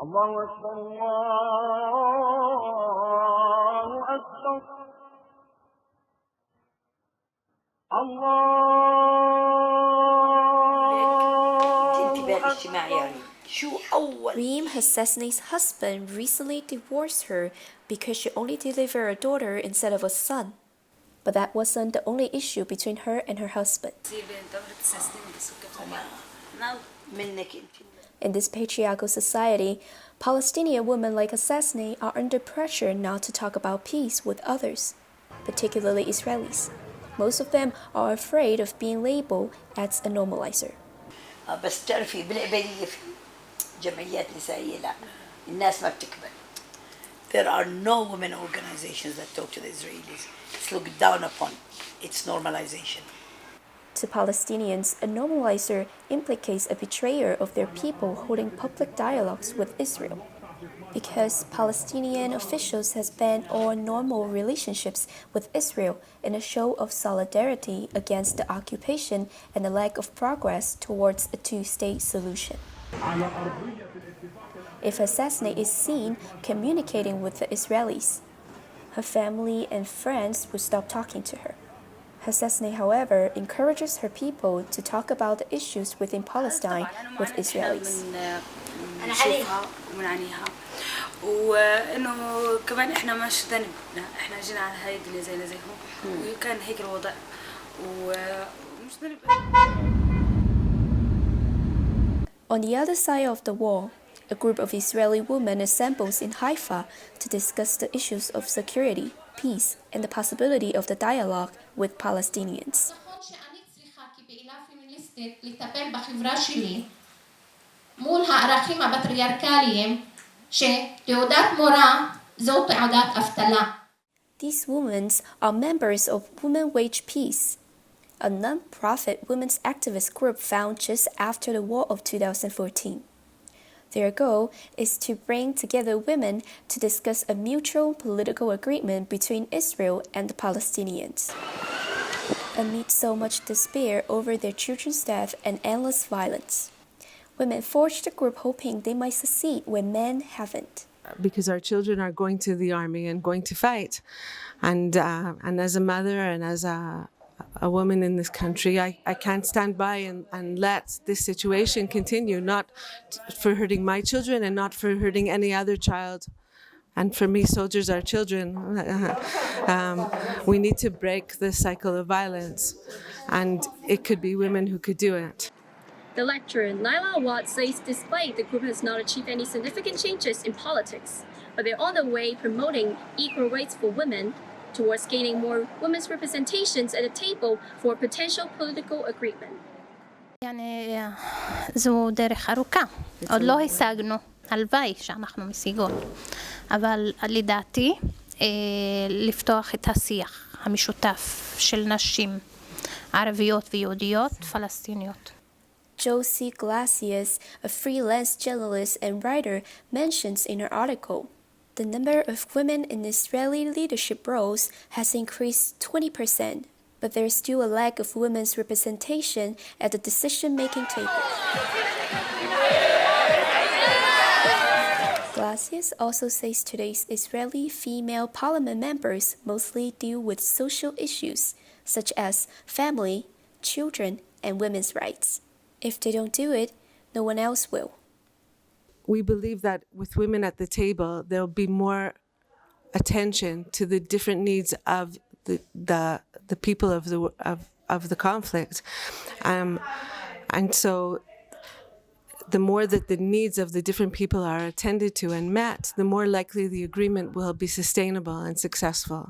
الله أكبر الله أكبر Reem Hassane's husband recently divorced her because she only delivered a daughter instead of a son. But that wasn't the only issue between her and her husband. In this patriarchal society, Palestinian women like Hassaneh are under pressure not to talk about peace with others, particularly Israelis. Most of them are afraid of being labeled as a normalizer. بس تعرفي بالعبادية في جمعيات نسائية لا الناس ما بتقبل. There are no women organizations that talk to the Israelis. It's looked down upon. It's normalization. To Palestinians, a normalizer implicates a betrayer of their people holding public dialogues with Israel. Because Palestinian officials has banned all normal relationships with Israel in a show of solidarity against the occupation and the lack of progress towards a two-state solution. If Hassaneh is seen communicating with the Israelis, her family and friends will stop talking to her. Hassaneh, however, encourages her people to talk about the issues within Palestine with Israelis. وانه كمان احنا مش ذنبنا احنا جينا على هاي الدنيا زينا زيهم وكان هيك الوضع ومش ذنب. On the other side of the wall, a group of Israeli women assembles in Haifa to discuss the issues of security, peace, and the possibility of the dialogue with Palestinians. These women are members of Women Wage Peace, a non-profit women's activist group found just after the war of 2014. Their goal is to bring together women to discuss a mutual political agreement between Israel and the Palestinians. Amid so much despair over their children's death and endless violence, women forged the group hoping they might succeed when men haven't. Because our children are going to the army and going to fight. And as a mother and as a woman in this country, I can't stand by and let this situation continue, not for hurting my children and not for hurting any other child. And for me, soldiers are children. We need to break this cycle of violence, and it could be women who could do it. The lecturer, Naila Awad, says despite the group has not achieved any significant changes in politics, but they're on the way promoting equal rights for women towards gaining more women's representations at the table for a potential political agreement. يعني זו דרך ארוכה, עוד לא השגנו, הלוואי שאנחנו משיגות, אבל לדעתי לפתוח את השיח המשותף של נשים ערביות ויהודיות פלסטיניות. Josie Glacius, a freelance journalist and writer, mentions in her article, the number of women in Israeli leadership roles has increased 20%, but there is still a lack of women's representation at the decision-making table. Glacius also says today's Israeli female parliament members mostly deal with social issues, such as family, children, and women's rights. If they don't do it, no one else will. We believe that with women at the table, there'll be more attention to the different needs of the people of the conflict, and so the more that the needs of the different people are attended to and met, the more likely the agreement will be sustainable and successful.